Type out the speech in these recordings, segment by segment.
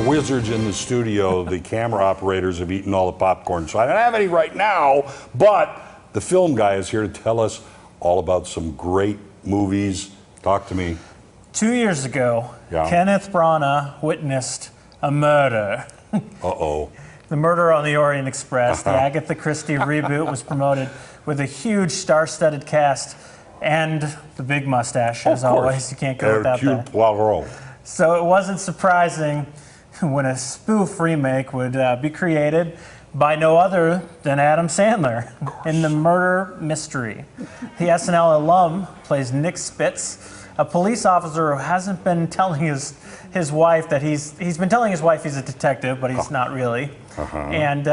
wizards in the studio. The camera operators have eaten all the popcorn, so I don't have any right now, but the film guy is here to tell us all about some great movies. Talk to me. 2 years ago, Kenneth Branagh witnessed a murder. Uh-oh. The Murder on the Orient Express. The Agatha Christie reboot was promoted with a huge star-studded cast and the big mustache, as always. You can't go without that. Poirot. So it wasn't surprising when a spoof remake would be created by no other than Adam Sandler in The Murder Mystery. The SNL alum plays Nick Spitz, a police officer who hasn't been telling his wife that he's been telling his wife he's a detective, but he's not really. And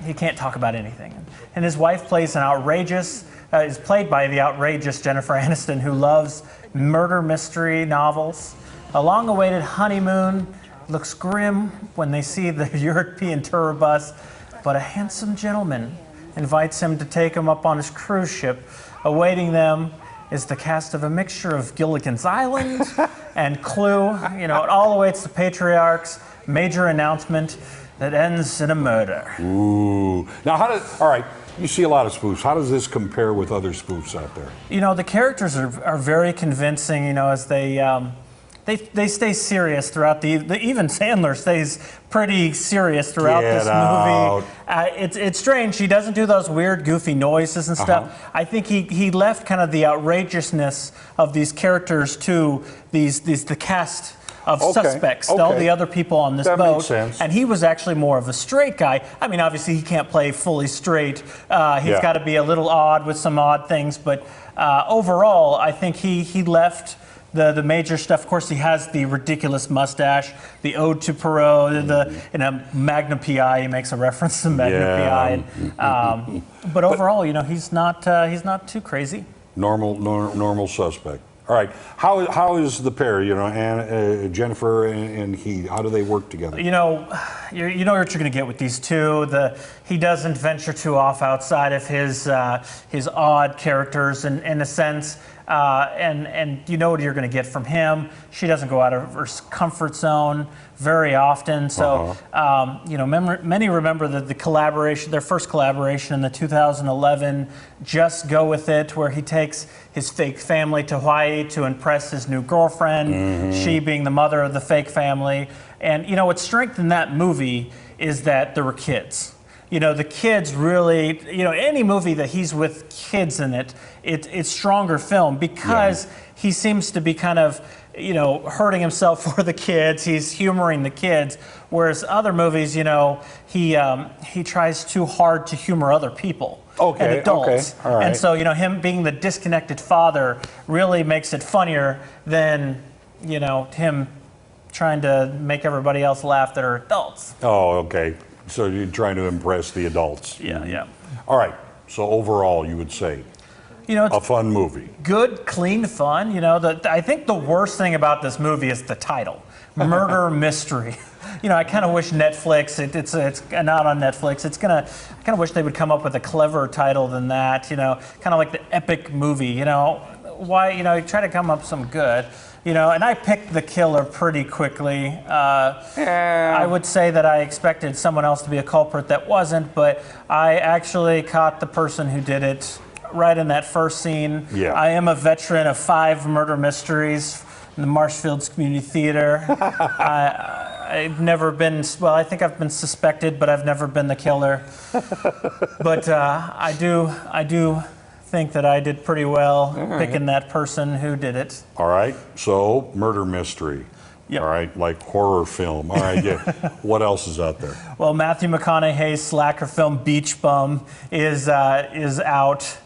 he can't talk about anything. And his wife plays is played by the outrageous Jennifer Aniston, who loves murder mystery novels. A long-awaited honeymoon looks grim when they see the European tour bus, but a handsome gentleman invites him to take him up on his cruise ship. Awaiting them is the cast of a mixture of Gilligan's Island and Clue. You know, it all awaits the patriarch's major announcement that ends in a murder. Ooh. Now, all right, you see a lot of spoofs. How does this compare with other spoofs out there? You know, the characters are very convincing, you know, as they stay serious throughout even Sandler stays pretty serious throughout this movie. It's strange. He doesn't do those weird, goofy noises and stuff. I think he left kind of the outrageousness of these characters to the cast of suspects, all the other people on this boat. Makes sense. And he was actually more of a straight guy. I mean, obviously he can't play fully straight. He's got to be a little odd with some odd things, but overall, I think he left the major stuff. Of course, he has the ridiculous mustache, the ode to Perot, in a Magnum PI. He makes a reference to Magnum PI. But overall, you know, he's not too crazy. Normal suspect. All right, how is the pair? You know, Jennifer and he. How do they work together? You know what you're going to get with these two. He doesn't venture too off outside of his odd characters, in a sense. And you know what you're going to get from him. She doesn't go out of her comfort zone very often. So, you know, many remember their first collaboration in the 2011 Just Go With It, where he takes his fake family to Hawaii to impress his new girlfriend, she being the mother of the fake family. And, you know, what strengthened that movie is that there were kids. You know, the kids really, you know, any movie that he's with kids in it's stronger film because he seems to be kind of, you know, hurting himself for the kids. He's humoring the kids. Whereas other movies, you know, he tries too hard to humor other people and adults. All right. And so, you know, him being the disconnected father really makes it funnier than, you know, him trying to make everybody else laugh that are adults. Oh, okay. So you're trying to impress the adults. Yeah. All right. So overall, you would say, you know, it's a fun movie. Good, clean fun. You know, I think the worst thing about this movie is the title, Murder Mystery. You know, I kind of wish Netflix. It's not on Netflix. I kind of wish they would come up with a cleverer title than that. You know, kind of like the epic movie. You know, why? You know, try to come up with some good. You know, and I picked the killer pretty quickly. I would say that I expected someone else to be a culprit that wasn't, but I actually caught the person who did it right in that first scene. Yeah. I am a veteran of 5 murder mysteries in the Marshfields Community Theater. I've never been, well, I think I've been suspected, but I've never been the killer. But I do think that I did pretty well picking that person who did it. All right, so murder mystery. Yep. All right, like horror film. All right, yeah. What else is out there? Well, Matthew McConaughey's slacker film Beach Bum is out.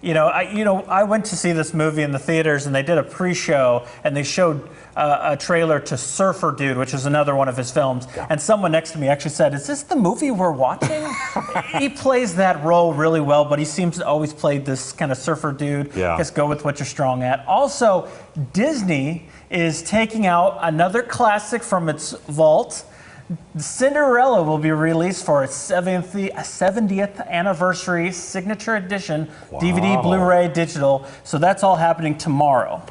I went to see this movie in the theaters, and they did a pre-show, and they showed a trailer to Surfer Dude, which is another one of his films. Yeah. And someone next to me actually said, "Is this the movie we're watching?" He plays that role really well, but he seems to always play this kind of surfer dude. Yeah. Just go with what you're strong at. Also, Disney is taking out another classic from its vault. Cinderella will be released for its 70th anniversary signature edition, wow. DVD, Blu-ray, digital. So that's all happening tomorrow.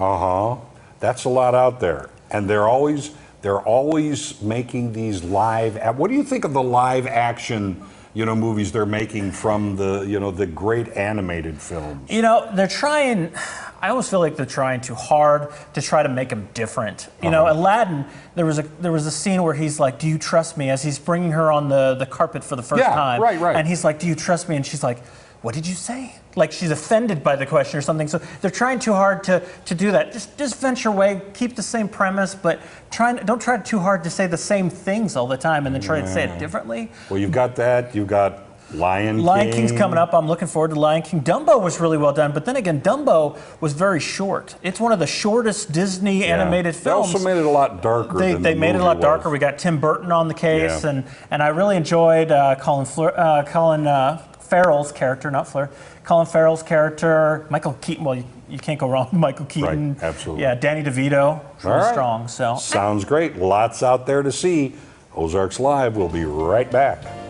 That's a lot out there. And they're always they're always making these live. What do you think of the live action, movies they're making from the great animated films? They're trying. I always feel like they're trying too hard to try to make him different. Aladdin. There was a scene where he's like, "Do you trust me?" As he's bringing her on the carpet for the first time. Right. And he's like, "Do you trust me?" And she's like, "What did you say?" Like she's offended by the question or something. So they're trying too hard to do that. Just venture away, keep the same premise, but don't try too hard to say the same things all the time and then try to say it differently. Well, you've got that. You've got Lion King's coming up. I'm looking forward to Lion King. Dumbo was really well done, but then again, Dumbo was very short. It's one of the shortest Disney animated films. They also made it a lot darker. They made it a lot darker. We got Tim Burton on the case, and I really enjoyed Colin Farrell's character, not Fleur. Colin Farrell's character, Michael Keaton. Well, you can't go wrong with Michael Keaton. Right, absolutely. Yeah, Danny DeVito, really strong. So sounds great. Lots out there to see. Ozarks Live. We'll be right back.